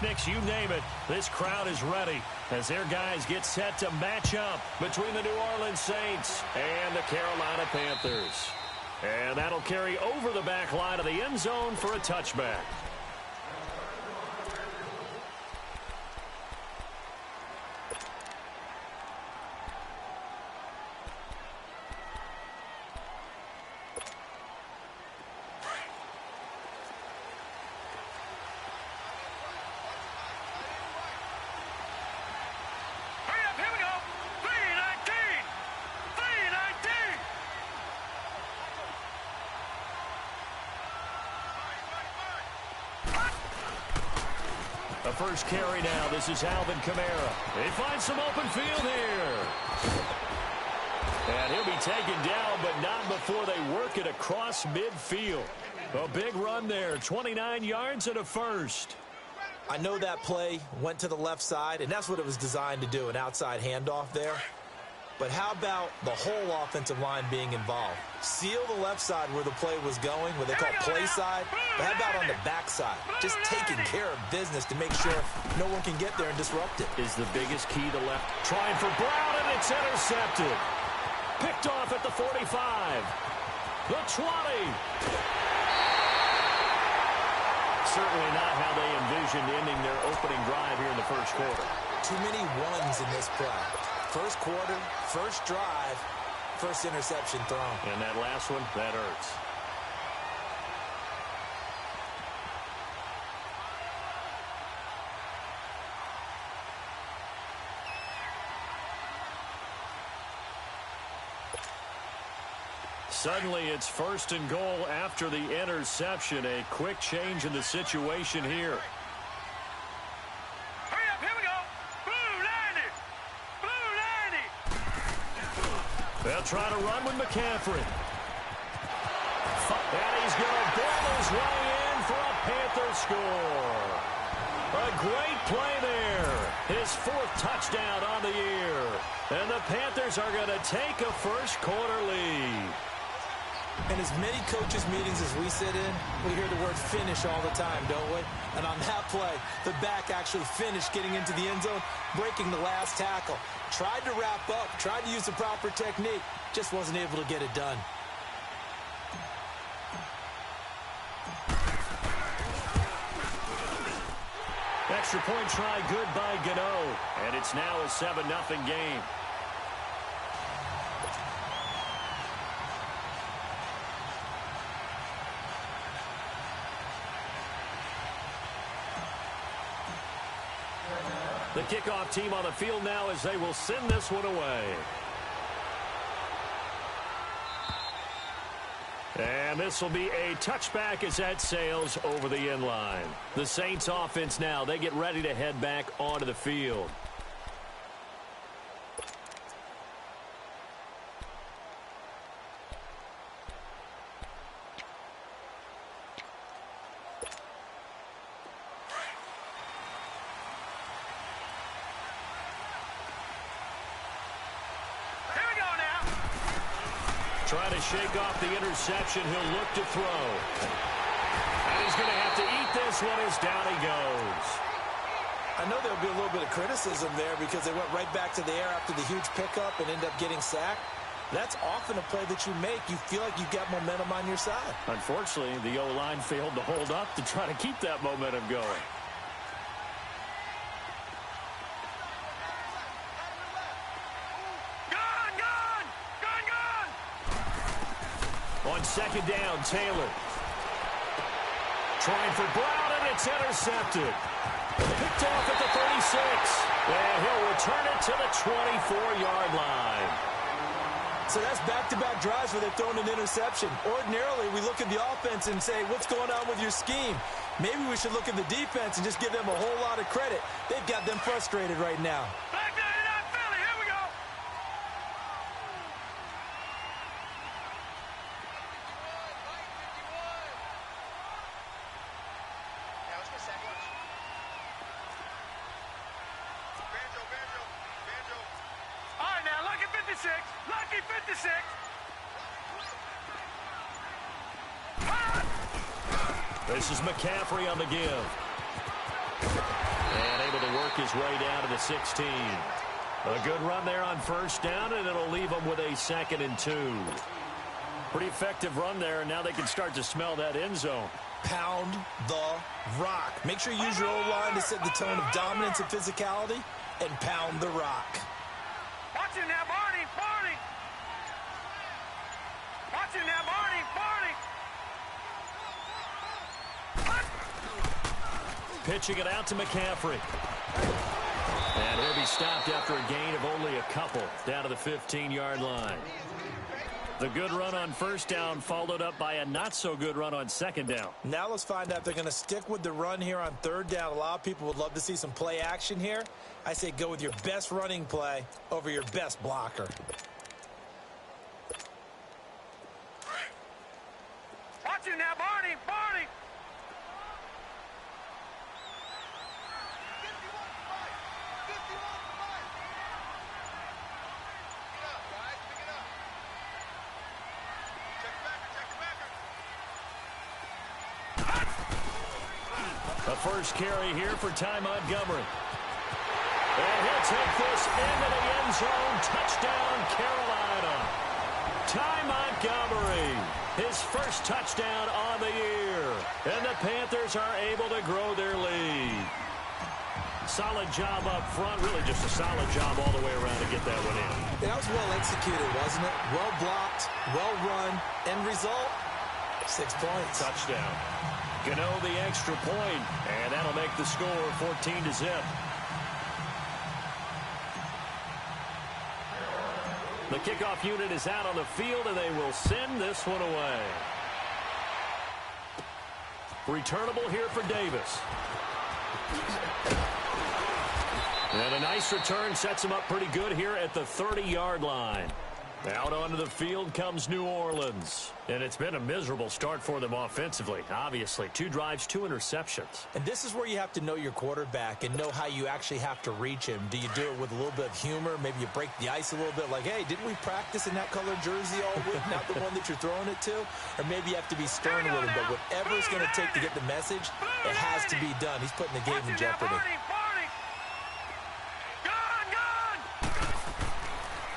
picnics, you name it. This crowd is ready as their guys get set to match up between the New Orleans Saints and the Carolina Panthers. And that'll carry over the back line of the end zone for a touchback. A first carry now. This is Alvin Kamara. They find some open field here. And he'll be taken down, but not before they work it across midfield. A big run there, 29 yards and a first. I know that play went to the left side, and that's what it was designed to do, an outside handoff there. But how about the whole offensive line being involved? Seal the left side where the play was going, what they call play side. But how about on the back side? Just taking care of business to make sure no one can get there and disrupt it. Is the biggest key to left. Trying for Brown, and it's intercepted. Picked off at the 45. The 20. Certainly not how they envisioned ending their opening drive here in the first quarter. Too many ones in this play. First quarter, first drive, first interception thrown. And that last one, that hurts. Suddenly, it's first and goal after the interception. A quick change in the situation here. They'll try to run with McCaffrey. And he's going to ball his way in for a Panther score. A great play there. His fourth touchdown on the year. And the Panthers are going to take a first quarter lead. In as many coaches' meetings as we sit in, we hear the word finish all the time, don't we? And on that play, the back actually finished getting into the end zone, breaking the last tackle. Tried to wrap up, tried to use the proper technique, just wasn't able to get it done. Extra point try good by Gano. And it's now a 7-0 game. The kickoff team on the field now as they will send this one away. And this will be a touchback as that sails over the end line. The Saints offense now, they get ready to head back onto the field. Trying to shake off the interception. He'll look to throw. And he's going to have to eat this one as down he goes. I know there'll be a little bit of criticism there because they went right back to the air after the huge pickup and end up getting sacked. That's often a play that you make. You feel like you've got momentum on your side. Unfortunately, the O-line failed to hold up to try to keep that momentum going. On second down, Taylor. Trying for Brown, and it's intercepted. Picked off at the 36. And he'll return it to the 24-yard line. So that's back-to-back drives where they've thrown an interception. Ordinarily, we look at the offense and say, what's going on with your scheme? Maybe we should look at the defense and just give them a whole lot of credit. They've got them frustrated right now. Lucky 56. This is McCaffrey on the give. work his way down to the 16. A good run there on first down, and it'll leave them with a 2nd and 2. Pretty effective run there, and now they can start to smell that end zone. Pound the rock. Make sure you use your O-line to set the tone of dominance and physicality, and pound the rock. Watch him now, Barney, Barney. Watch him now, Barney, Barney. Pitching it out to McCaffrey. And he'll be stopped after a gain of only a couple down to the 15-yard line. The good run on first down followed up by a not-so-good run on second down. Now let's find out if they're going to stick with the run here on third down. A lot of people would love to see some play action here. I say go with your best running play over your best blocker. Watch him now, Barney, Barney. The first carry here for Ty Montgomery. And he'll take this into the end zone. Touchdown, Carolina. Ty Montgomery, his first touchdown on the year. And the Panthers are able to grow their lead. Solid job up front. Really just a solid job all the way around to get that one in. That was well executed, wasn't it? Well blocked, well run. End result, 6 points. Touchdown. Gano the extra point, and that'll make the score 14-0. The kickoff unit is out on the field, and they will send this one away. Returnable here for Davis. And a nice return sets him up pretty good here at the 30-yard line. Out onto the field comes New Orleans. And it's been a miserable start for them offensively, obviously. 2 drives, 2 interceptions. And this is where you have to know your quarterback and know how you actually have to reach him. Do you do it with a little bit of humor? Maybe you break the ice a little bit like, hey, didn't we practice in that colored jersey all week, not the one that you're throwing it to? Or maybe you have to be stern with him. But whatever it's going to take to get the message, it has to be done. He's putting the game in jeopardy.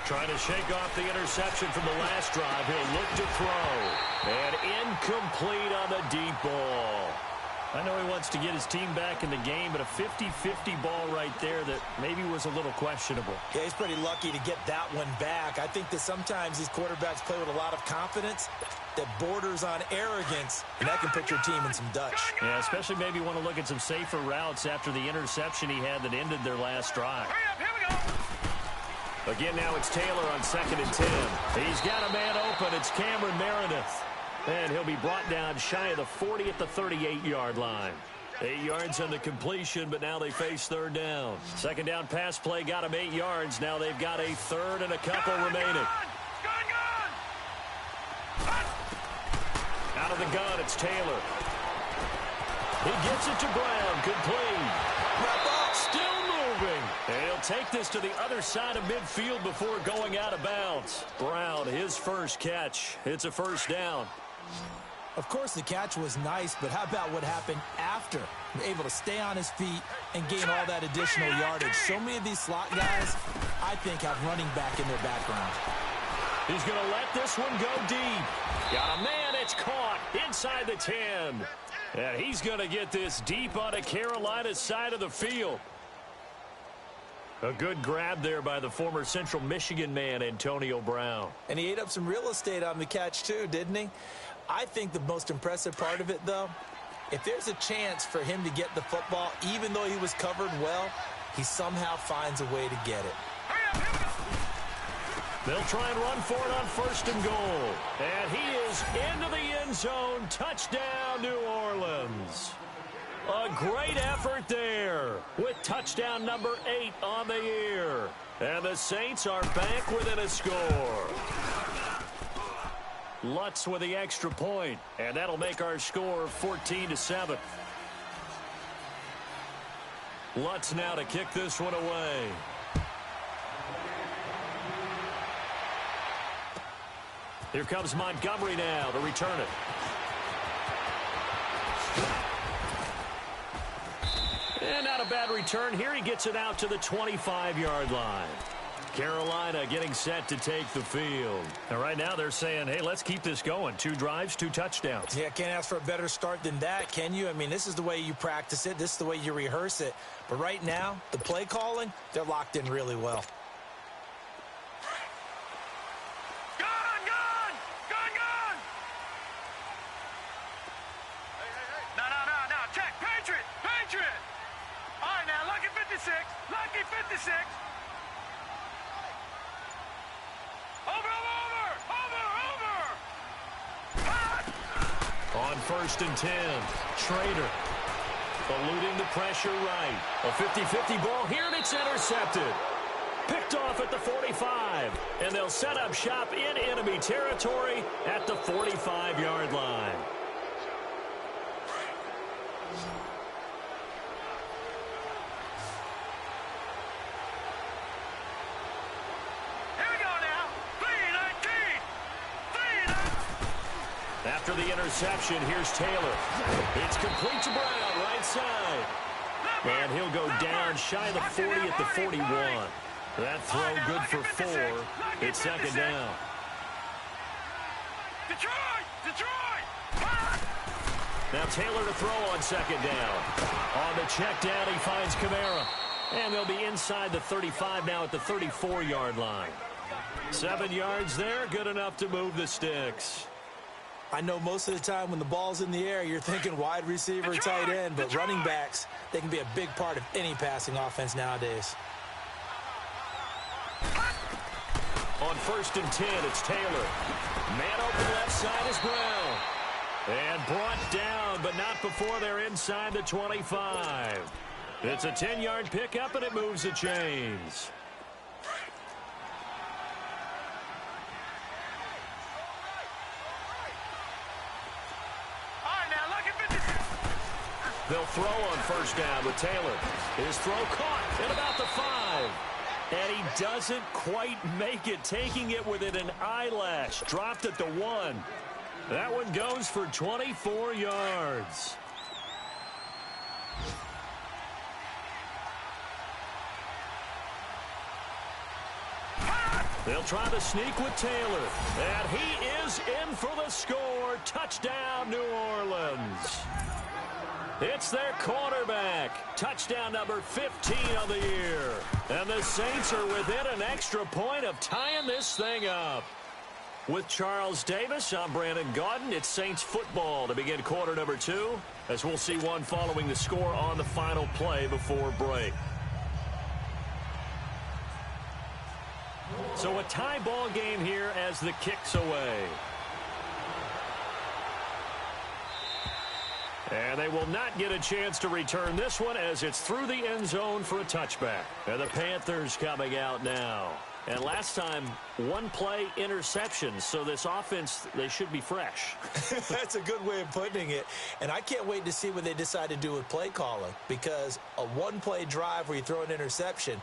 Trying to shake off the interception from the last drive. He'll look to throw. And incomplete on the deep ball. I know he wants to get his team back in the game, but a 50-50 ball right there that maybe was a little questionable. Yeah, he's pretty lucky to get that one back. I think that sometimes these quarterbacks play with a lot of confidence that borders on arrogance, and that can put your team in some Dutch. Yeah, especially maybe want to look at some safer routes after the interception he had that ended their last drive. Here we go. Again, now it's Taylor on 2nd and 10. He's got a man open. It's Cameron Meredith. And he'll be brought down shy of the 40 at the 38-yard line. 8 yards on the completion, but now they face third down. Second down pass play got him 8 yards. Now they've got a third and a couple remaining. Out of the gun, it's Taylor. He gets it to Brown. Complete. Still moving. And he'll take this to the other side of midfield before going out of bounds. Brown, his first catch. It's a first down. Of course, the catch was nice, but how about what happened after? Able to stay on his feet and gain all that additional yardage. So many of these slot guys, I think, have running back in their background. He's going to let this one go deep. Got a man, it's caught inside the 10. And he's going to get this deep onto Carolina's side of the field. A good grab there by the former Central Michigan man, Antonio Brown. And he ate up some real estate on the catch, too, didn't he? I think the most impressive part of it, though, if there's a chance for him to get the football, even though he was covered well, he somehow finds a way to get it. They'll try and run for it on 1st and goal. And he is into the end zone. Touchdown, New Orleans. A great effort there with touchdown number 8 on the year. And the Saints are back within a score. Lutz with the extra point, and that'll make our score 14-7. Lutz now to kick this one away. Here comes Montgomery now to return it. And not a bad return here. He gets it out to the 25-yard line. Carolina getting set to take the field. And right now they're saying, hey, let's keep this going. 2 drives, 2 touchdowns. Yeah, can't ask for a better start than that, can you? I mean, this is the way you practice it. This is the way you rehearse it. But right now, the play calling, they're locked in really well. Lucky 56. On 1st and 10, Trader eluding the pressure right. A 50-50 ball here, and it's intercepted. Picked off at the 45, and they'll set up shop in enemy territory at the 45-yard line. After the interception, here's Taylor. It's complete to Brown, right side. And he'll go down shy of the 40 at the 41. That throw good for 4. It's 2nd down. Now Taylor to throw on 2nd down. On the check down, he finds Kamara. And they'll be inside the 35 now at the 34-yard line. 7 yards there, good enough to move the sticks. I know most of the time when the ball's in the air, you're thinking wide receiver, tight end, but running backs, they can be a big part of any passing offense nowadays. On 1st and 10, it's Taylor. Man open left side is Brown. And brought down, but not before they're inside the 25. It's a 10-yard pickup, and it moves the chains. They'll throw on 1st down with Taylor. His throw caught at about the 5. And he doesn't quite make it, taking it within an eyelash. Dropped at the 1. That one goes for 24 yards. They'll try to sneak with Taylor. And he is in for the score. Touchdown, New Orleans. It's their quarterback. Touchdown number 15 of the year. And the Saints are within an extra point of tying this thing up. With Charles Davis, I'm Brandon Gaudin. It's Saints football to begin quarter number 2, as we'll see one following the score on the final play before break. So a tie ball game here as the kick's away. And they will not get a chance to return this one as it's through the end zone for a touchback. And the Panthers coming out now. And last time, 1 play interception. So this offense, they should be fresh. That's a good way of putting it. And I can't wait to see what they decide to do with play calling. Because a 1-play drive where you throw an interception,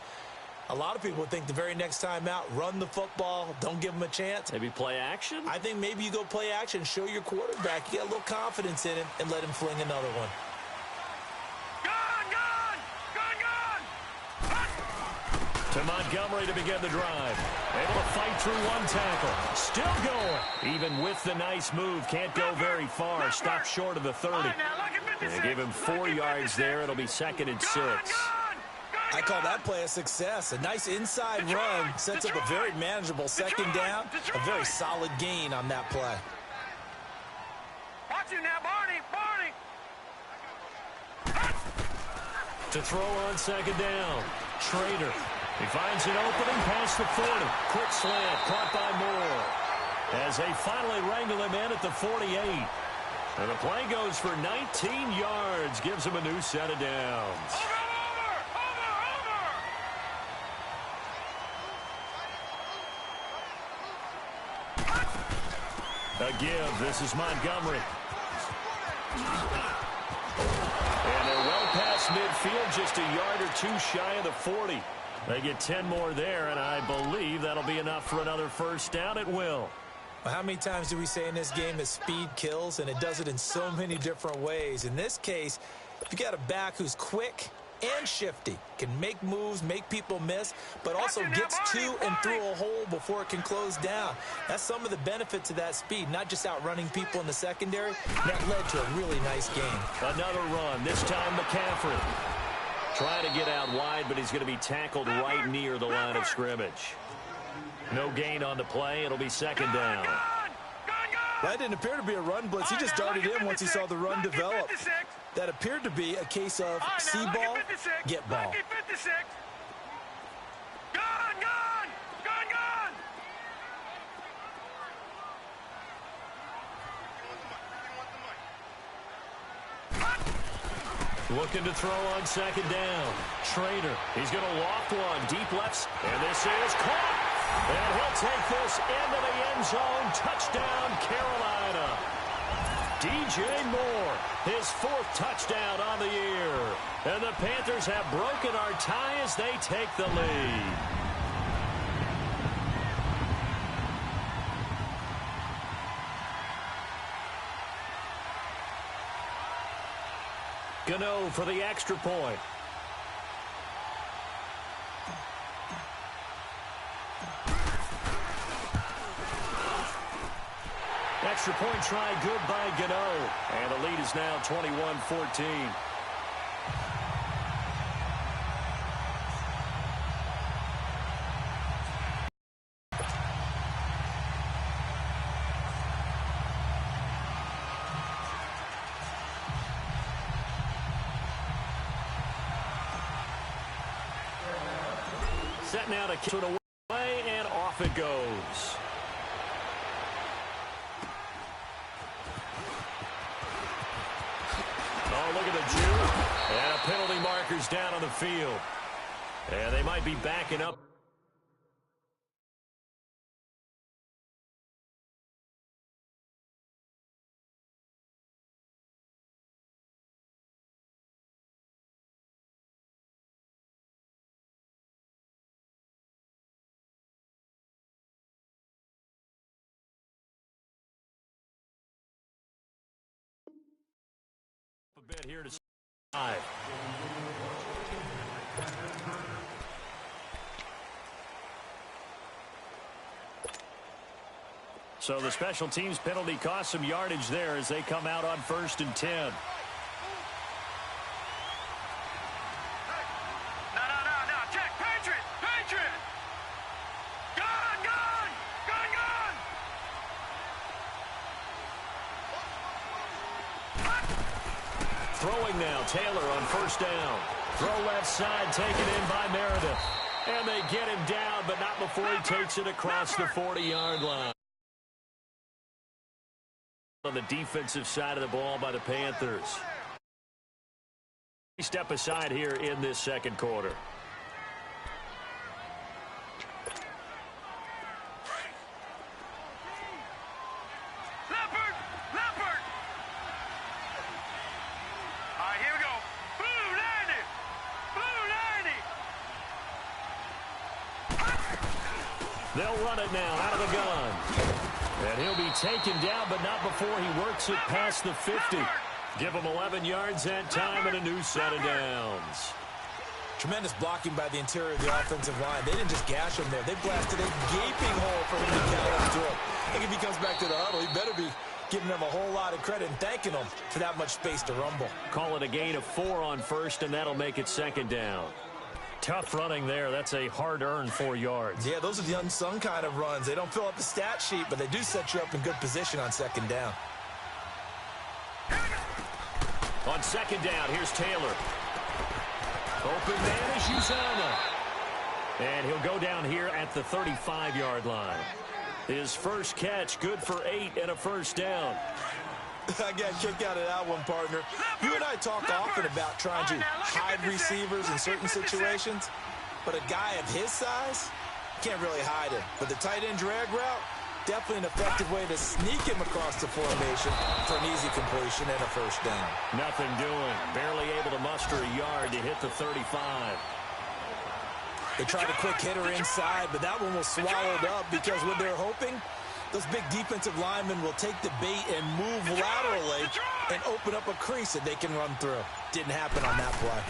a lot of people would think the very next time out, run the football, don't give them a chance. Maybe play action? I think maybe you go play action, show your quarterback, you get a little confidence in him, and let him fling another one. To Montgomery to begin the drive. Able to fight through 1 tackle. Still going. Even with the nice move, can't go very far. Stopped short of the 30. They give him 4 yards there. It'll be 2nd and 6. I call that play a success. A nice inside run sets up a very manageable 2nd down. A very solid gain on that play. Watch you now, Barney. To throw on 2nd down. Trader. He finds an opening past the 40. Quick slant caught by Moore. As they finally wrangle him in at the 48. And the play goes for 19 yards. Gives him a new set of downs. A give. This is Montgomery. And they're well past midfield, just a yard or 2 shy of the 40. They get 10 more there, and I believe that'll be enough for another 1st down. It will. Well, how many times do we say in this game that speed kills, and it does it in so many different ways? In this case, if you got a back who's quick and shifty. Can make moves, make people miss, but also gets to and through a hole before it can close down. That's some of the benefits of that speed, not just outrunning people in the secondary. That led to a really nice game. Another run, this time McCaffrey. Trying to get out wide, but he's going to be tackled right near the line of scrimmage. No gain on the play. It'll be second down. That didn't appear to be a run blitz. He just darted in once he saw the run develop. That appeared to be a case of see ball, get ball. Looking to throw on second down. Trader, he's going to loft one deep left, and this is caught. And he'll take this into the end zone. Touchdown, Carolina. DJ Moore, his 4th touchdown on the year. And the Panthers have broken our tie as they take the lead. Gano for the extra point. Extra point try good by Gano. And the lead is now 21-14. Set now to kick it away, and off it goes. Oh, look at the juke. And a penalty marker's down on the field. And they might be backing up. A bit here to 5. So the special teams penalty cost some yardage there as they come out on 1st and 10. Throwing now, Taylor on 1st down. Throw left side, taken in by Meredith. And they get him down, but not before he takes it across the 40-yard line. On the defensive side of the ball by the Panthers. Step aside here in this second quarter. They'll run it now out of the gun. And he'll be taken down, but not before he works it past the 50. Give him 11 yards that time and a new set of downs. Tremendous blocking by the interior of the offensive line. They didn't just gash him there. They blasted a gaping hole for him to gallop through. I think if he comes back to the huddle, he better be giving them a whole lot of credit and thanking them for that much space to rumble. Call it a gain of 4 on 1st, and that'll make it second down. Tough running there. That's a hard-earned 4 yards. Yeah, those are the unsung kind of runs. They don't fill up the stat sheet, but they do set you up in good position on second down. On second down, here's Taylor. Open man is Uzama. And he'll go down here at the 35-yard line. His first catch, good for 8 and a first down. I got a kick out of that one, partner. You and I talk often about trying to hide receivers in certain situations, but a guy of his size can't really hide him. But the tight end drag route, definitely an effective way to sneak him across the formation for an easy completion and a first down. Nothing doing. Barely able to muster a yard to hit the 35. They tried a quick hitter inside, but that one was swallowed up because what they're hoping, those big defensive linemen will take the bait and move laterally and open up a crease that they can run through. Didn't happen on that play.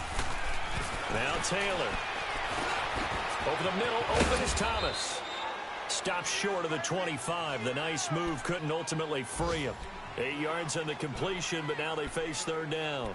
Now Taylor. Over the middle, open is Thomas. Stops short of the 25. The nice move couldn't ultimately free him. 8 yards on the completion, but now they face third down.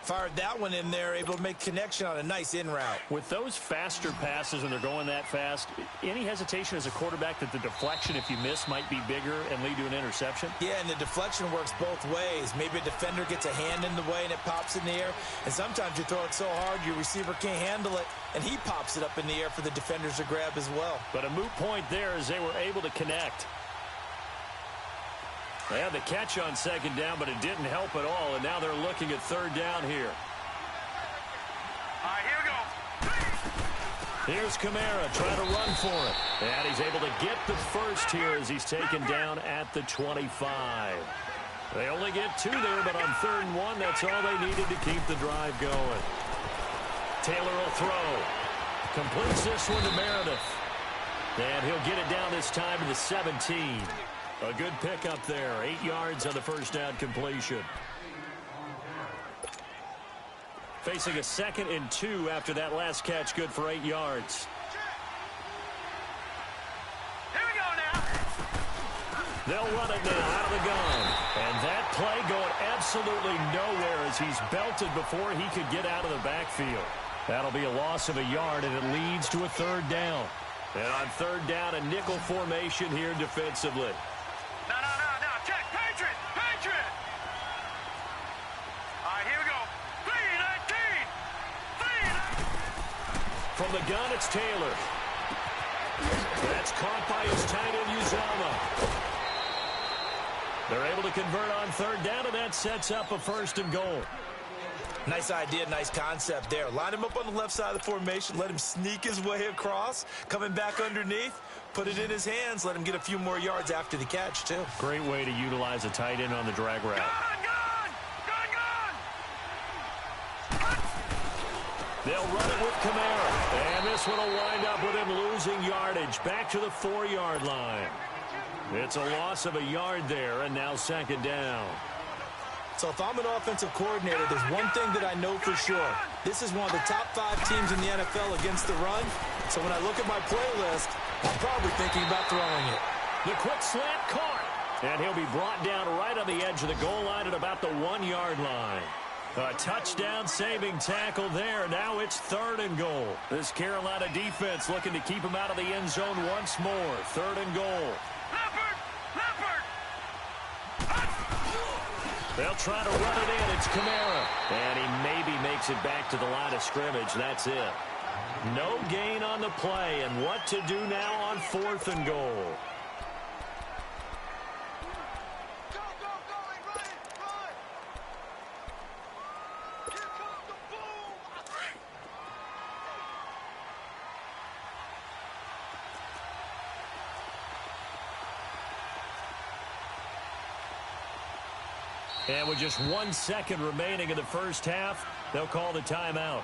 Fired that one in there, able to make connection on a nice in route. With those faster passes and they're going that fast, any hesitation as a quarterback that the deflection, if you miss, might be bigger and lead to an interception? Yeah, and the deflection works both ways. Maybe a defender gets a hand in the way and it pops in the air. And sometimes you throw it so hard your receiver can't handle it, and he pops it up in the air for the defenders to grab as well. But a moot point there as they were able to connect. They had the catch on second down, but it didn't help at all, and now they're looking at third down here. All right, here we go. Here's Kamara trying to run for it. And he's able to get the first here as he's taken down at the 25. They only get 2 there, but on 3rd and 1, that's all they needed to keep the drive going. Taylor will throw. Completes this one to Meredith. And he'll get it down this time to the 17. A good pickup there. 8 yards on the first down completion. Facing a 2nd and 2 after that last catch. Good for 8 yards. Here we go now. They'll run it now out of the gun. And that play going absolutely nowhere as he's belted before he could get out of the backfield. That'll be a loss of a yard, and it leads to a 3rd down. And on 3rd down, a nickel formation here defensively. No. Check. Patriot. All right, here we go. 3-19. From the gun, it's Taylor. That's caught by his tight end, Uzama. They're able to convert on 3rd down, and that sets up a 1st and goal. Nice idea, nice concept there. Line him up on the left side of the formation, let him sneak his way across, coming back underneath, put it in his hands, let him get a few more yards after the catch, too. Great way to utilize a tight end on the drag route. Gun. They'll run it with Kamara. And this one will wind up with him losing yardage back to the 4-yard line. It's a loss of a yard there, and now 2nd down. So if I'm an offensive coordinator, there's one thing that I know for sure. This is one of the top 5 teams in the NFL against the run. So when I look at my playlist, I'm probably thinking about throwing it. The quick slant caught. And he'll be brought down right on the edge of the goal line at about the 1-yard line. A touchdown-saving tackle there. Now it's 3rd and goal. This Carolina defense looking to keep him out of the end zone once more. 3rd and goal. Leopard. They'll try to run it in. It's Kamara. And he maybe makes it back to the line of scrimmage. That's it. No gain on the play. And what to do now on 4th and goal? And with just 1 second remaining in the first half, they'll call the timeout.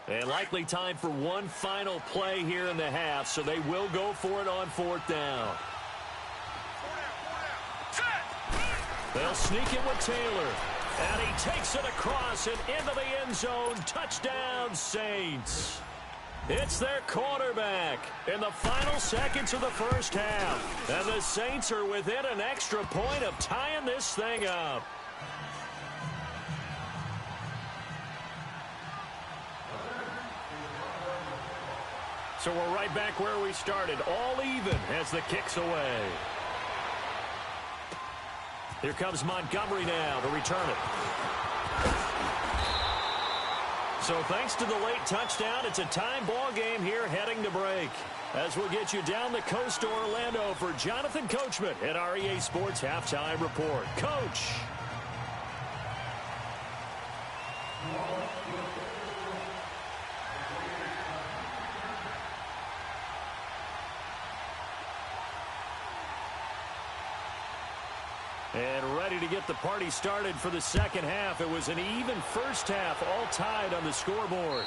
And likely time for one final play here in the half, so they will go for it on 4th down. They'll sneak it with Taylor. And he takes it across and into the end zone. Touchdown, Saints. It's their quarterback in the final seconds of the first half. And the Saints are within an extra point of tying this thing up. So we're right back where we started, all even as the kick's away. Here comes Montgomery now to return it. So thanks to the late touchdown, it's a time ball game here heading to break. As we'll get you down the coast to Orlando for Jonathan Coachman at our EA Sports Halftime Report. Coach. get the party started for the second half. It was an even first half, all tied on the scoreboard.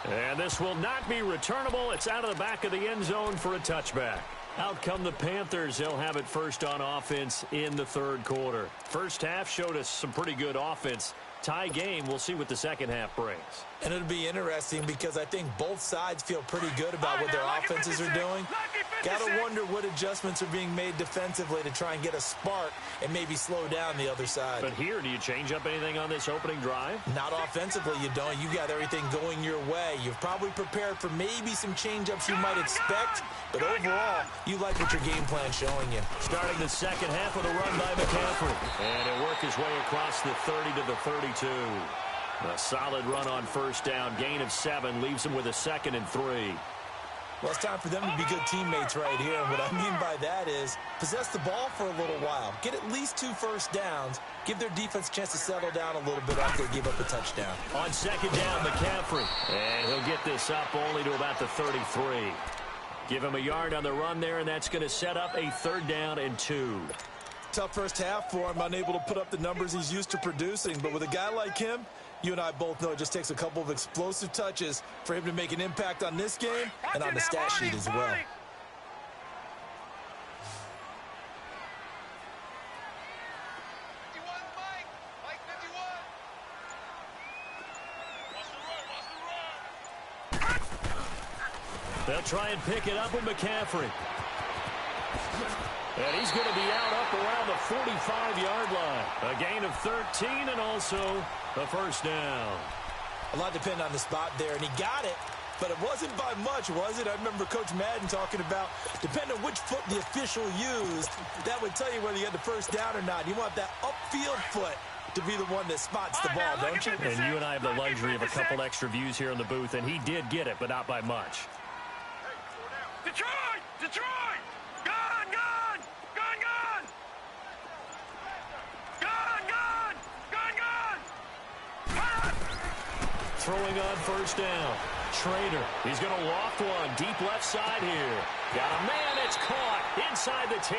And this will not be returnable. It's out of the back of the end zone for a touchback. Out come the Panthers. They'll have it first on offense in the third quarter. First half showed us some pretty good offense. Tie game. We'll see what the second half brings. And it'll be interesting because I think both sides feel pretty good about what their offenses are doing. Got to wonder what adjustments are being made defensively to try and get a spark and maybe slow down the other side. But here, do you change up anything on this opening drive? Not offensively, you don't. You got everything going your way. You've probably prepared for maybe some change-ups you might expect, but overall, you like what your game plan's showing you. Starting the second half with a run by McCaffrey. And he'll work his way across the 30 to the 32. A solid run on first down. Gain of 7 leaves him with a 2nd and 3. Well, it's time for them to be good teammates right here. And what I mean by that is possess the ball for a little while. Get at least 2 first downs. Give their defense a chance to settle down a little bit after they give up a touchdown. On second down, McCaffrey. And he'll get this up only to about the 33. Give him a yard on the run there, and that's going to set up a 3rd down and 2. Tough first half for him, unable to put up the numbers he's used to producing. But with a guy like him, you and I both know it just takes a couple of explosive touches for him to make an impact on this game and on the stat sheet as well. They'll try and pick it up with McCaffrey. And he's going to be out up around the 45-yard line. A gain of 13 and also a first down. A lot depended on the spot there, and he got it, but it wasn't by much, was it? I remember Coach Madden talking about, depending on which foot the official used, that would tell you whether you had the first down or not. You want that upfield foot to be the one that spots the ball, don't you? And you and I have the luxury of a couple extra views here in the booth, and he did get it, but not by much. Detroit! Detroit! Gone! Gone! Gone! Gone! Gone! Gone! Gone! Gone! Throwing on first down. Schrader. He's going to loft one. Deep left side here. Got a man. It's caught inside the 10.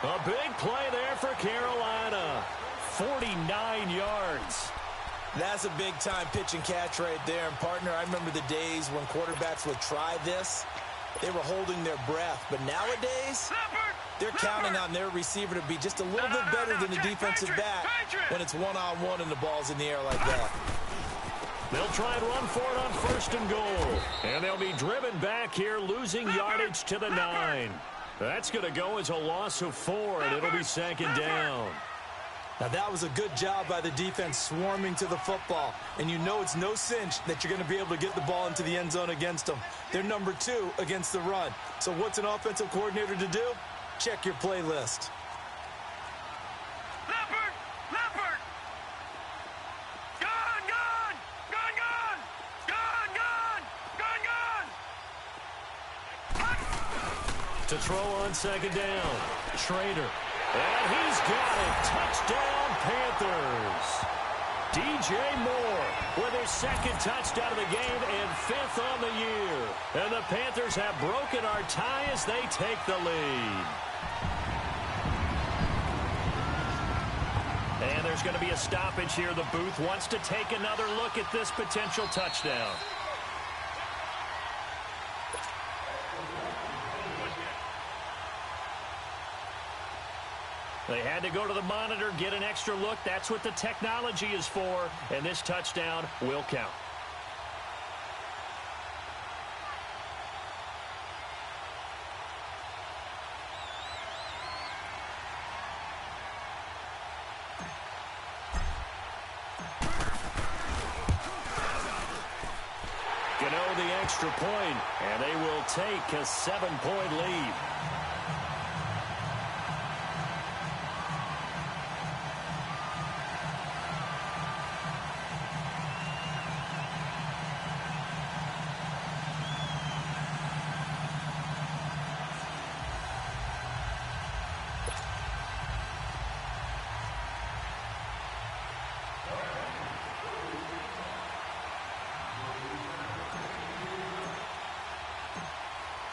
A big play there for Carolina. 49 yards. That's a big-time pitch and catch right there. And, partner, I remember the days when quarterbacks would try this. They were holding their breath. But nowadays, they're counting on their receiver to be just a little bit better than the defensive back when it's one-on-one and the ball's in the air like that. They'll try and run for it on first and goal. And they'll be driven back here, losing yardage to the 9. That's going to go as a loss of 4, and it'll be 2nd down. Now, that was a good job by the defense swarming to the football. And you know it's no cinch that you're going to be able to get the ball into the end zone against them. They're number 2 against the run. So what's an offensive coordinator to do? Check your playlist. Leopard! Leopard! Gone! Gone! Gone! Gone! Gone! Gone! Gone! To throw on second down. Schrader. And he's got it. Touchdown, Panthers. DJ Moore with his 2nd touchdown of the game and 5th on the year. And the Panthers have broken our tie as they take the lead. And there's going to be a stoppage here. The booth wants to take another look at this potential touchdown. They had to go to the monitor, get an extra look. That's what the technology is for, and this touchdown will count. Gano the extra point, and they will take a 7-point lead.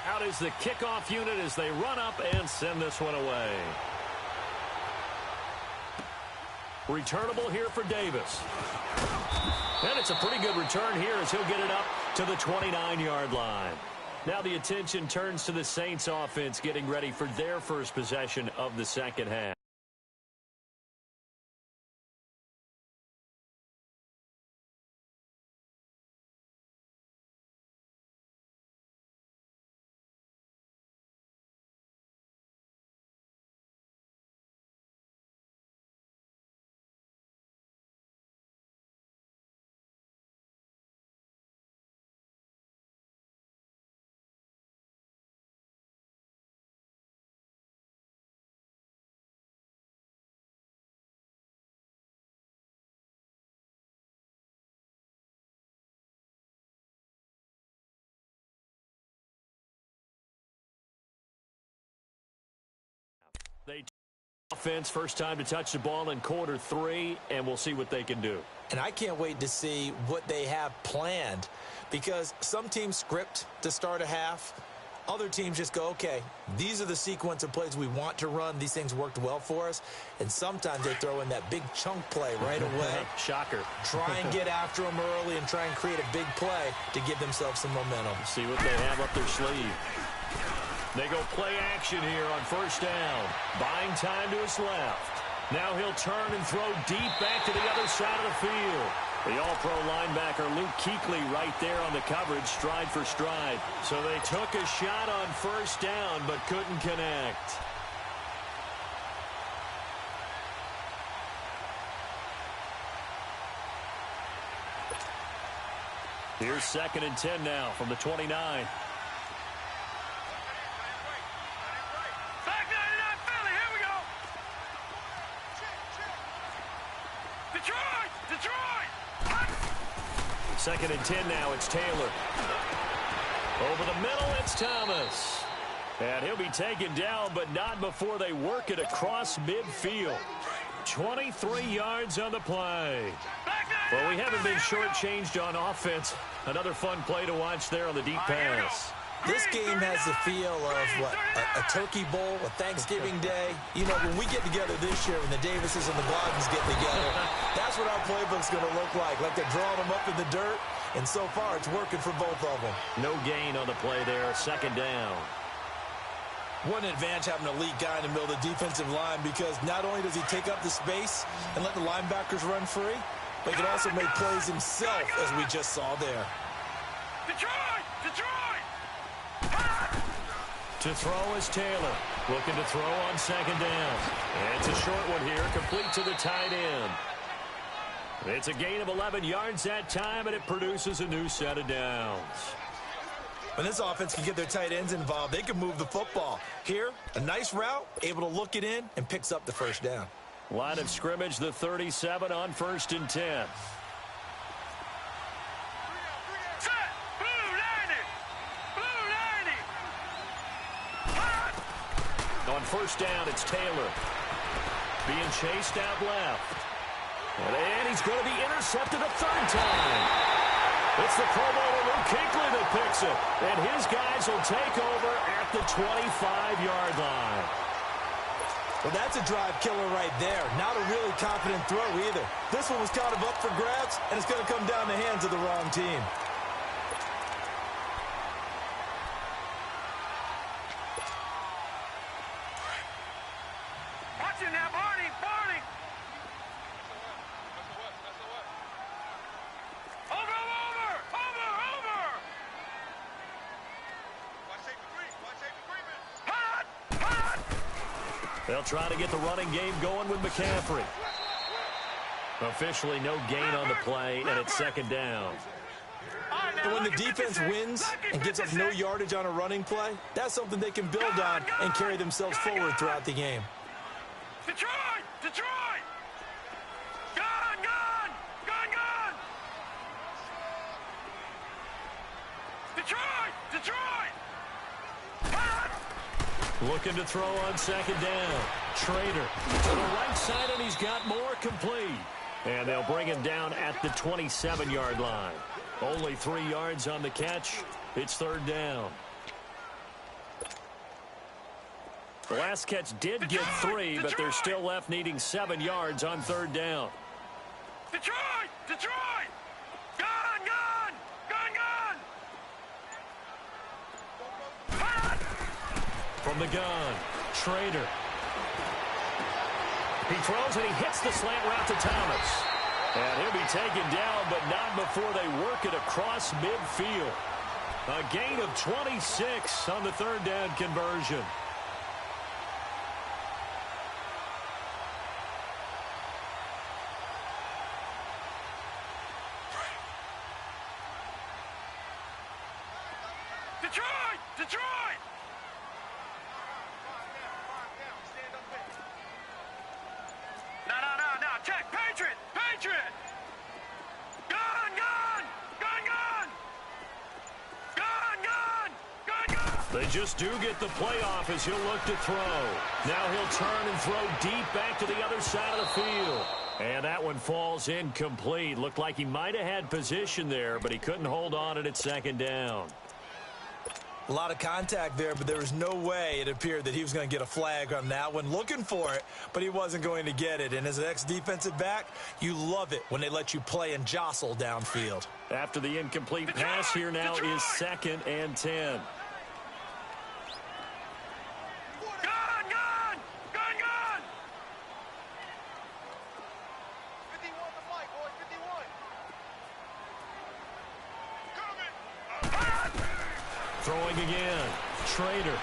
Out is the kickoff unit as they run up and send this one away. Returnable here for Davis. And it's a pretty good return here as he'll get it up to the 29-yard line. Now the attention turns to the Saints offense getting ready for their first possession of the second half. They offense, first time to touch the ball in quarter 3, and we'll see what they can do. And I can't wait to see what they have planned, because some teams script to start a half. Other teams just go, okay, these are the sequence of plays we want to run. These things worked well for us. And sometimes they throw in that big chunk play right away. Shocker. Try and get after them early and try and create a big play to give themselves some momentum. See what they have up their sleeve. They go play action here on first down. Buying time to his left. Now he'll turn and throw deep back to the other side of the field. The all-pro linebacker Luke Kuechly right there on the coverage, stride for stride. So they took a shot on first down but couldn't connect. Here's 2nd and 10 now from the 29. Second and 10 now, it's Taylor. Over the middle, it's Thomas. And he'll be taken down, but not before they work it across midfield. 23 yards on the play. Well, we haven't been shortchanged on offense. Another fun play to watch there on the deep pass. This game has the feel of, what, a turkey bowl, a Thanksgiving day. You know, when we get together this year, when the Davises and the Gardens get together, that's what our playbook's going to look like they're drawing them up in the dirt, and so far it's working for both of them. No gain on the play there, 2nd down. What an advantage having an elite guy in the middle of the defensive line, because not only does he take up the space and let the linebackers run free, but he can also make plays himself, as we just saw there. Detroit! To throw is Taylor. Looking to throw on 2nd down. And it's a short one here, complete to the tight end. It's a gain of 11 yards that time, and it produces a new set of downs. When this offense can get their tight ends involved, they can move the football. Here, a nice route, able to look it in, and picks up the first down. Line of scrimmage, the 37 on 1st and 10. On first down, it's Taylor. Being chased out left. And he's going to be intercepted a 3rd time. It's the Pro Bowler Luke Kuechly that picks it. And his guys will take over at the 25-yard line. Well, that's a drive killer right there. Not a really confident throw either. This one was kind of up for grabs, and it's going to come down the hands of the wrong team. They'll try to get the running game going with McCaffrey. Officially no gain on the play, and it's 2nd down. And when the defense wins and gives up no yardage on a running play, that's something they can build on and carry themselves forward throughout the game. Detroit! Detroit! Gone! Gone! Gone! Gone! Detroit! Detroit! Looking to throw on 2nd down. Trader to the right side, and he's got more, complete. And they'll bring him down at the 27-yard line. Only 3 yards on the catch. It's 3rd down. The last catch did get 3, but they're still left needing 7 yards on 3rd down. Detroit! Detroit! Gun! Gun! Gun! Gun! Hot! From the gun, Schrader. He throws and he hits the slant route to Thomas. And he'll be taken down, but not before they work it across midfield. A gain of 26 on the 3rd down conversion. Detroit! Detroit! No. Check. Patriot! Patriot! Gun! Gun! Gun! Gun! Gun! Gun! Gun! Gun! They just do get the playoff as he'll look to throw. Now he'll turn and throw deep back to the other side of the field. And that one falls incomplete. Looked like he might have had position there, but he couldn't hold on it at 2nd down. A lot of contact there, but there was no way it appeared that he was going to get a flag on that one. Looking for it, but he wasn't going to get it. And as an ex-defensive back, you love it when they let you play and jostle downfield. After the incomplete pass, here now is 2nd and 10. Gun! Gun! Gun! Gun! 51 to fight, boys. 51. Hot! Throwing again, Schrader.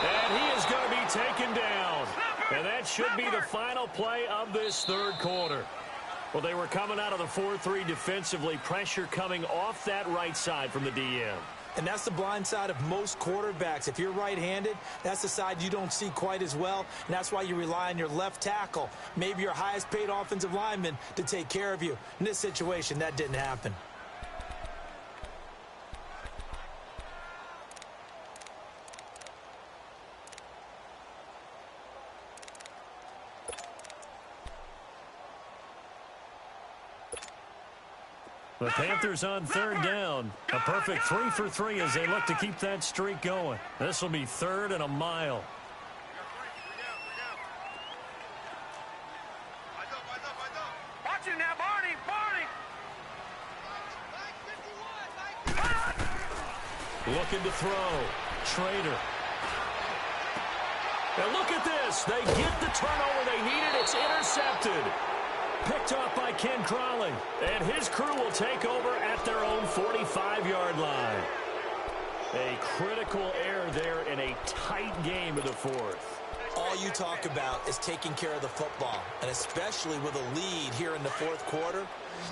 And he is going to be taken down. And that should be the final play of this 3rd quarter. Well, they were coming out of the 4-3 defensively. Pressure coming off that right side from the DM. And that's the blind side of most quarterbacks. If you're right-handed, that's the side you don't see quite as well. And that's why you rely on your left tackle, maybe your highest-paid offensive lineman, to take care of you. In this situation, that didn't happen. The Panthers on 3rd down. A perfect 3 for 3 as they look to keep that streak going. This will be 3rd and a mile. Watch him now, Barney! Barney! Looking to throw. Schrader. And look at this. They get the turnover they needed. It's intercepted. Picked off by Ken Crawley. And his crew will take over at their own 45-yard line. A critical error there in a tight game of the 4th. All you talk about is taking care of the football, and especially with a lead here in the 4th quarter.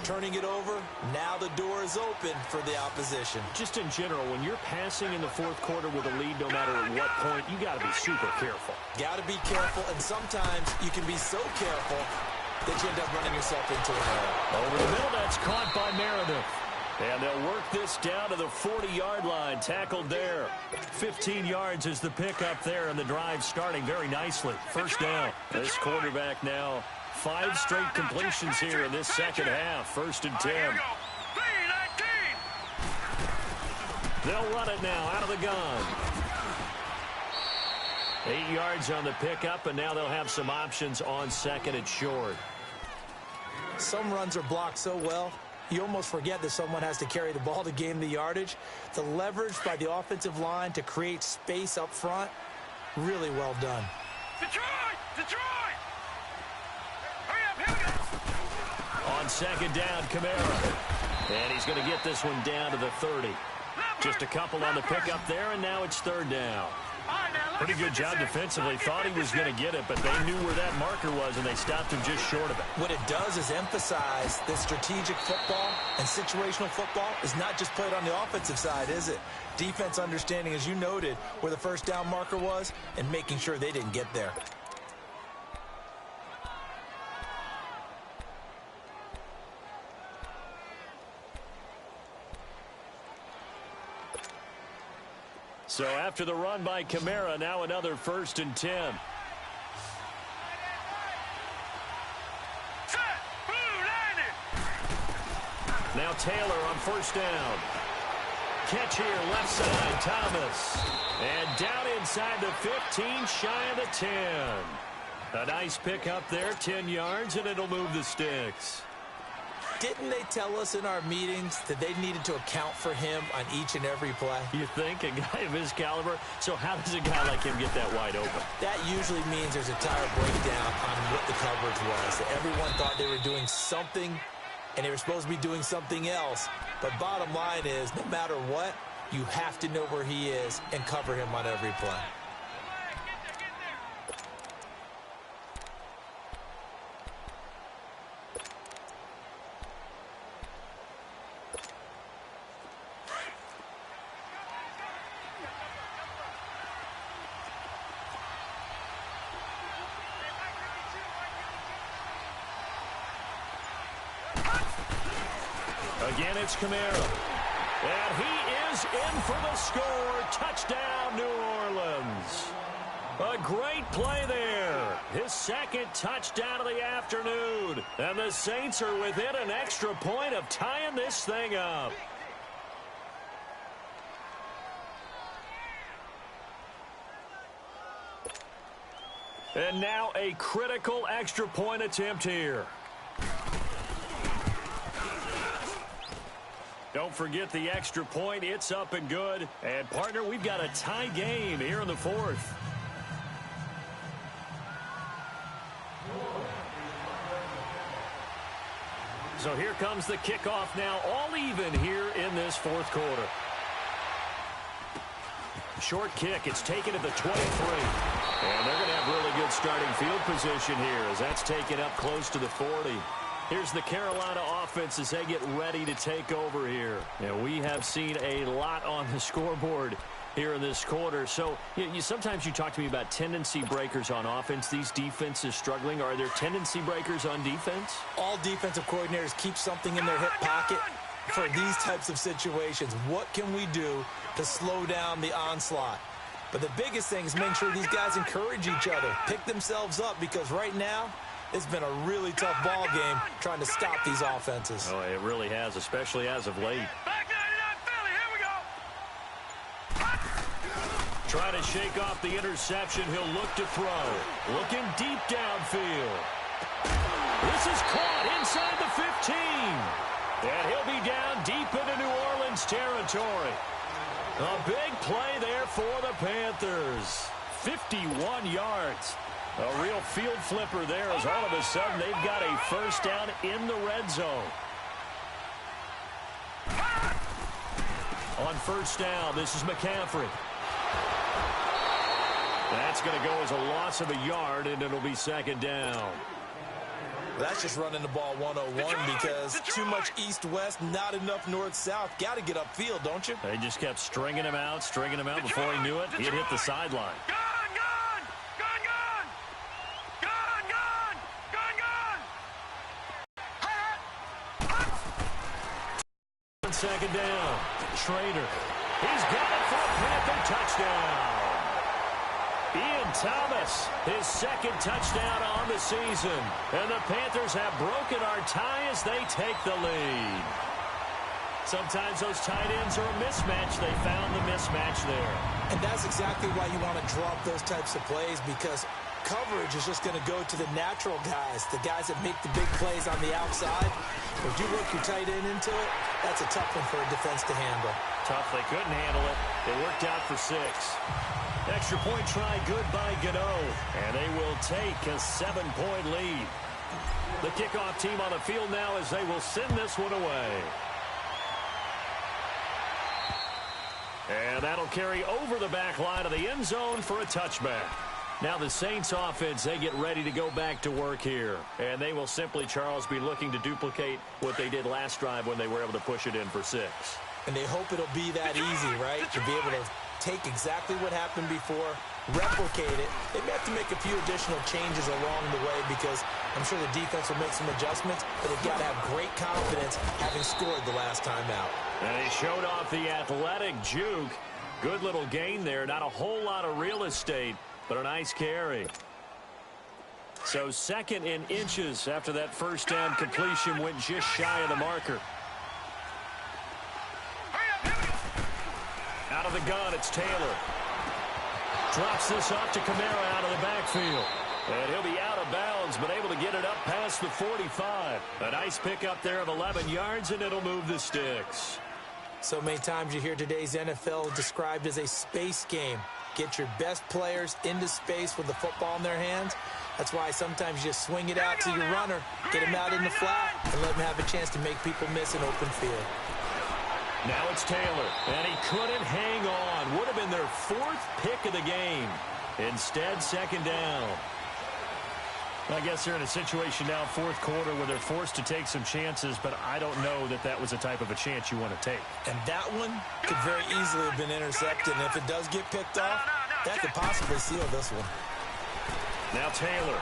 Turning it over, now the door is open for the opposition. Just in general, when you're passing in the 4th quarter with a lead, no matter at what point, you got to be super careful. Got to be careful, and sometimes you can be so careful that you end up running yourself into an error. Over the middle, that's caught by Meredith. And they'll work this down to the 40-yard line, tackled there. 15 yards is the pickup there, and the drive starting very nicely. 1st down. This quarterback now 5 straight completions here in this 2nd half. 1st and 10. Here we go. 3-19. They'll run it now out of the gun. 8 yards on the pickup, and now they'll have some options on 2nd and short. Some runs are blocked so well, you almost forget that someone has to carry the ball to gain the yardage. The leverage by the offensive line to create space up front, really well done. Detroit! Detroit! Hurry up, here we go. On 2nd down, Kamara. And he's going to get this one down to the 30. Just a couple on the pickup there, and now it's 3rd down. Pretty good job defensively. Thought he was going to get it, but they knew where that marker was, and they stopped him just short of it. What it does is emphasize that strategic football and situational football is not just played on the offensive side, is it? Defense understanding, as you noted, where the 1st down marker was and making sure they didn't get there. So after the run by Kamara, now another 1st and 10. Now Taylor on 1st down. Catch here, left side, Thomas. And down inside the 15, shy of the 10. A nice pick up there, 10 yards, and it'll move the sticks. Didn't they tell us in our meetings that they needed to account for him on each and every play? You think? A guy of his caliber? So how does a guy like him get that wide open? That usually means there's a tire breakdown on what the coverage was. Everyone thought they were doing something, and they were supposed to be doing something else. But bottom line is, no matter what, you have to know where he is and cover him on every play. Again, it's Kamara. And he is in for the score. Touchdown, New Orleans. A great play there. His second touchdown of the afternoon. And the Saints are within an extra point of tying this thing up. And now a critical extra point attempt here. Don't forget the extra point. It's up and good. And, partner, we've got a tie game here in the fourth. So here comes the kickoff now, all even here in this fourth quarter. Short kick. It's taken at the 23. And they're going to have really good starting field position here as that's taken up close to the 40. Here's the Carolina offense as they get ready to take over here. Now, we have seen a lot on the scoreboard here in this quarter. So, sometimes you talk to me about tendency breakers on offense. These defenses struggling. Are there tendency breakers on defense? All defensive coordinators keep something in their hip pocket for these types of situations. What can we do to slow down the onslaught? But the biggest thing is make sure these guys encourage each other, pick themselves up, because right now, it's been a really tough ball game trying to stop these offenses. Oh, it really has, especially as of late. Back 99 Philly, here we go. Try to shake off the interception. He'll look to throw. Looking deep downfield. This is caught inside the 15. And he'll be down deep into New Orleans territory. A big play there for the Panthers. 51 yards. A real field flipper there as all of a sudden they've got a first down in the red zone. On first down, this is McCaffrey. That's going to go as a loss of a yard, and it'll be second down. That's just running the ball 101 because too much east-west, not enough north-south. Got to get upfield, don't you? They just kept stringing him out before he knew it. He'd hit the sideline. Second down. Schrader. He's got it for a Panther touchdown. Ian Thomas, his second touchdown on the season. And the Panthers have broken our tie as they take the lead. Sometimes those tight ends are a mismatch. They found the mismatch there. And that's exactly why you want to drop those types of plays, because coverage is just going to go to the natural guys, the guys that make the big plays on the outside. If you work your tight end into it, that's a tough one for a defense to handle. Tough. They couldn't handle it. It worked out for 6. Extra point try good by Gano. And they will take a 7-point lead. The kickoff team on the field now as they will send this one away. And that'll carry over the back line of the end zone for a touchback. Now the Saints offense, they get ready to go back to work here. And they will simply, Charles, be looking to duplicate what they did last drive when they were able to push it in for 6. And they hope it'll be that easy, right? To be able to take exactly what happened before, replicate it. They may have to make a few additional changes along the way because I'm sure the defense will make some adjustments, but they've got to have great confidence having scored the last time out. And he showed off the athletic juke. Good little gain there. Not a whole lot of real estate, but a nice carry. So second in inches after that first down completion went just shy of the marker. Out of the gun, it's Taylor. Drops this off to Kamara out of the backfield. And he'll be out of bounds, but able to get it up past the 45. A nice pickup there of 11 yards, and it'll move the sticks. So many times you hear today's NFL described as a space game. Get your best players into space with the football in their hands. That's why sometimes you just swing it out to your runner, get him out in the flat, and let him have a chance to make people miss an open field. Now it's Taylor, and he couldn't hang on. Would have been their 4th pick of the game. Instead, 2nd down. I guess they're in a situation now, 4th quarter, where they're forced to take some chances, but I don't know that that was the type of a chance you want to take. And that one could very easily have been intercepted, and if it does get picked off, that could possibly seal this one. Now Taylor.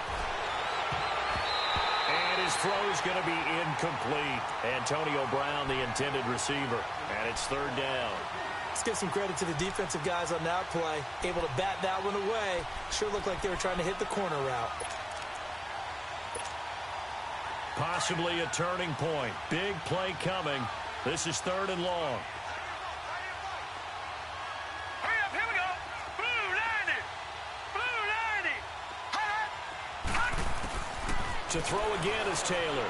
And his throw's going to be incomplete. Antonio Brown, the intended receiver, and it's 3rd down. Let's give some credit to the defensive guys on that play. Able to bat that one away. Sure looked like they were trying to hit the corner route. Possibly a turning point. Big play coming. This is 3rd and long. Hurry up, here we go. Blue 90. Blue 90. Hot. To throw again is Taylor.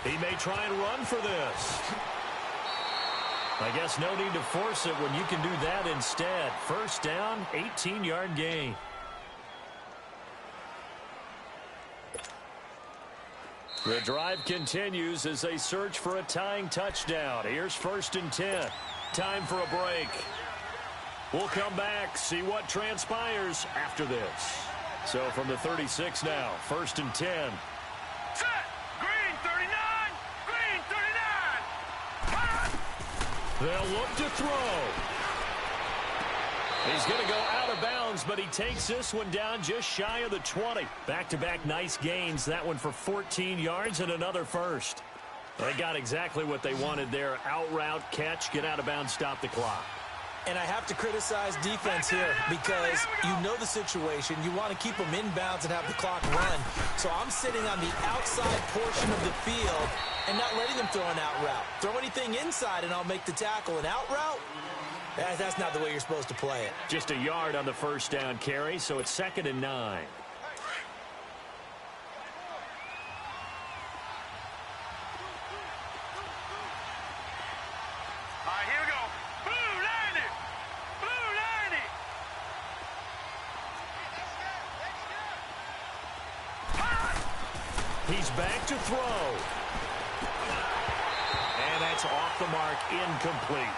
He may try and run for this. I guess no need to force it when you can do that instead. 1st down, 18-yard gain. The drive continues as they search for a tying touchdown. Here's 1st and 10. Time for a break. We'll come back, see what transpires after this. So from the 36 now, 1st and 10. Set. Green 39. Green 39. Hot. They'll look to throw. He's going to go out of bounds, but he takes this one down just shy of the 20. Back-to-back nice gains. That one for 14 yards and another first. They got exactly what they wanted there. Out route, catch, get out of bounds, stop the clock. And I have to criticize defense here because you know the situation. You want to keep them inbounds and have the clock run. So I'm sitting on the outside portion of the field and not letting them throw an out route. Throw anything inside and I'll make the tackle. An out route? That's not the way you're supposed to play it. Just a yard on the 1st down carry, so it's 2nd and 9. All right, here we go. Blue 90. Blue 90. Hot. He's back to throw. And that's off the mark, incomplete.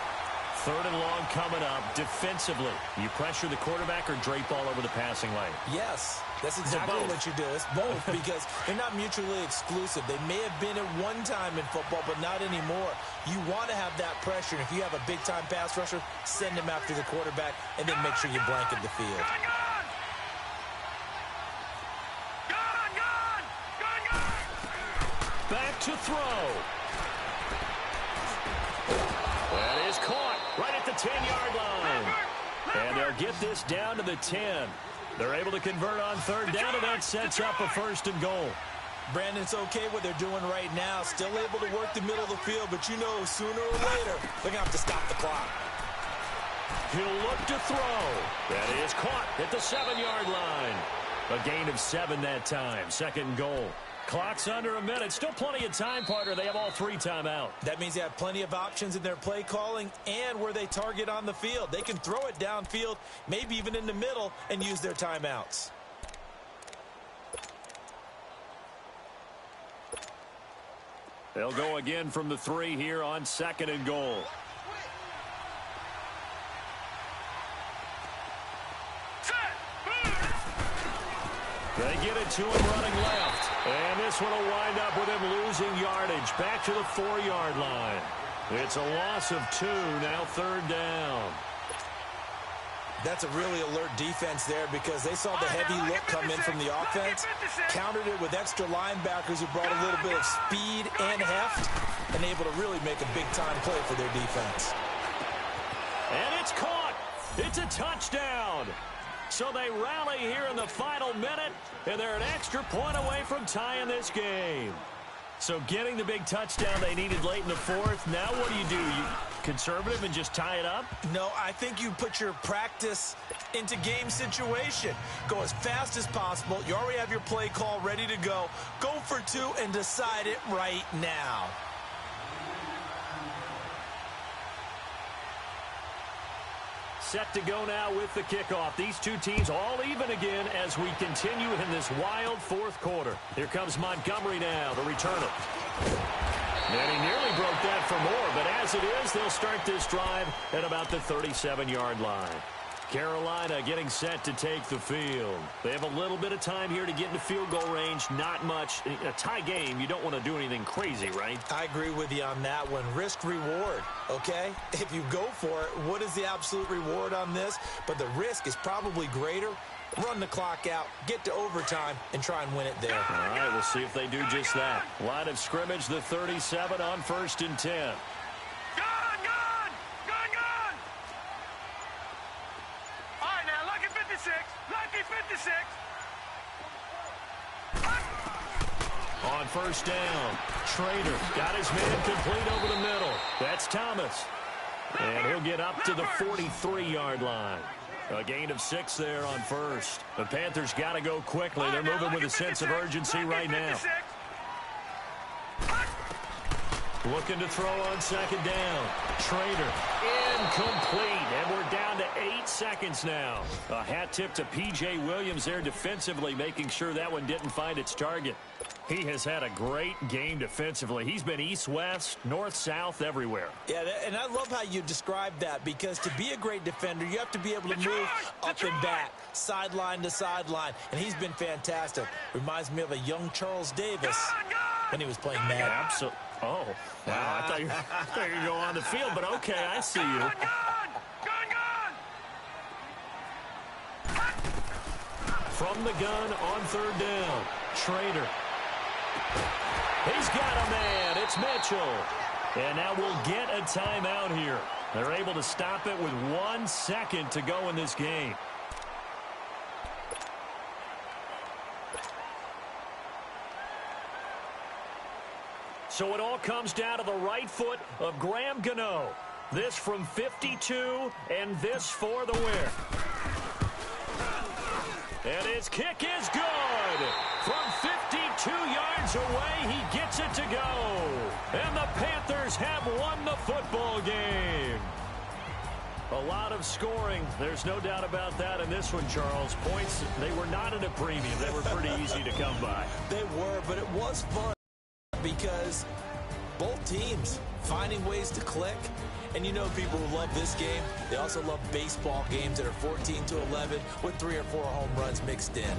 3rd and long coming up. Defensively, you pressure the quarterback or drape all over the passing lane? Yes, that's exactly what you do. It's both because they're not mutually exclusive. They may have been at one time in football, but not anymore. You want to have that pressure. And if you have a big-time pass rusher, send him after the quarterback, and then make sure you blanket the field. Back to throw. That is caught right at the 10-yard line. And they'll get this down to the 10. They're able to convert on 3rd down, and that sets up a 1st and goal. Brandon, it's okay what they're doing right now. Still able to work the middle of the field, but you know sooner or later they're going to have to stop the clock. He'll look to throw. That is caught at the 7-yard line. A gain of 7 that time. 2nd and goal. Clock's under a minute. Still plenty of time, partner. They have all 3 timeout. That means they have plenty of options in their play calling and where they target on the field. They can throw it downfield, maybe even in the middle, and use their timeouts. They'll go again from the 3 here on 2nd and goal. They get it to him running left. And this one will wind up with him losing yardage. Back to the 4-yard line. It's a loss of 2, now 3rd down. That's a really alert defense there because they saw the heavy look come in from the offense, countered it with extra linebackers who brought a little bit of speed and heft, and able to really make a big-time play for their defense. And it's caught. It's a touchdown. So they rally here in the final minute, and they're an extra point away from tying this game. So getting the big touchdown they needed late in the fourth. Now what do? You conservative and just tie it up? No, I think you put your practice into game situation. Go as fast as possible. You already have your play call ready to go. Go for two and decide it right now. Set to go now with the kickoff. These two teams all even again as we continue in this wild fourth quarter. Here comes Montgomery now, the returner. And he nearly broke that for more, but as it is, they'll start this drive at about the 37-yard line. Carolina getting set to take the field. They have a little bit of time here to get into field goal range. Not much. A tie game, you don't want to do anything crazy, right? I agree with you on that one. Risk reward, okay? If you go for it, what is the absolute reward on this? But the risk is probably greater. Run the clock out, get to overtime, and try and win it there. All right, we'll see if they do just that. Line of scrimmage, the 37 on 1st and 10. On 1st down, Trader got his man complete over the middle. That's Thomas. And he'll get up to the 43-yard line. A gain of 6 there on 1st. The Panthers got to go quickly. They're moving with a sense of urgency right now. Looking to throw on 2nd down. Trader incomplete. And we're down to 8 seconds now. A hat tip to P.J. Williams there defensively, making sure that one didn't find its target. He has had a great game defensively. He's been east-west, north-south, everywhere. Yeah, and I love how you describe that, because to be a great defender, you have to be able to move up and back, sideline to sideline, and he's been fantastic. Reminds me of a young Charles Davis when he was playing Madden. Absolutely. Oh, wow. I thought you were going to go on the field, but okay, I see you. From the gun on 3rd down, Trader. He's got a man. It's Mitchell. And now we'll get a timeout here. They're able to stop it with 1 second to go in this game. So it all comes down to the right foot of Graham Gano. This from 52, and this for the win. And his kick is good. From 52 yards away, he gets it to go. And the Panthers have won the football game. A lot of scoring. There's no doubt about that in this one, Charles. Points, they were not at a premium. They were pretty easy to come by. They were, but it was fun because both teams finding ways to click. And you know people who love this game, they also love baseball games that are 14-11 with 3 or 4 home runs mixed in.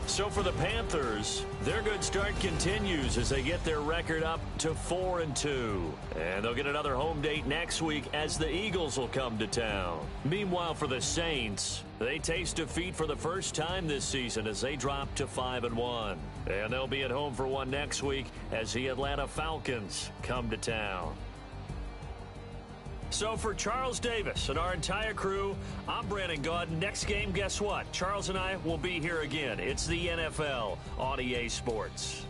So for the Panthers, their good start continues as they get their record up to 4-2. And they'll get another home date next week as the Eagles will come to town. Meanwhile, for the Saints, they taste defeat for the first time this season as they drop to 5-1. And they'll be at home for one next week as the Atlanta Falcons come to town. So for Charles Davis and our entire crew, I'm Brandon Gaud. Next game, guess what? Charles and I will be here again. It's the NFL on EA Sports.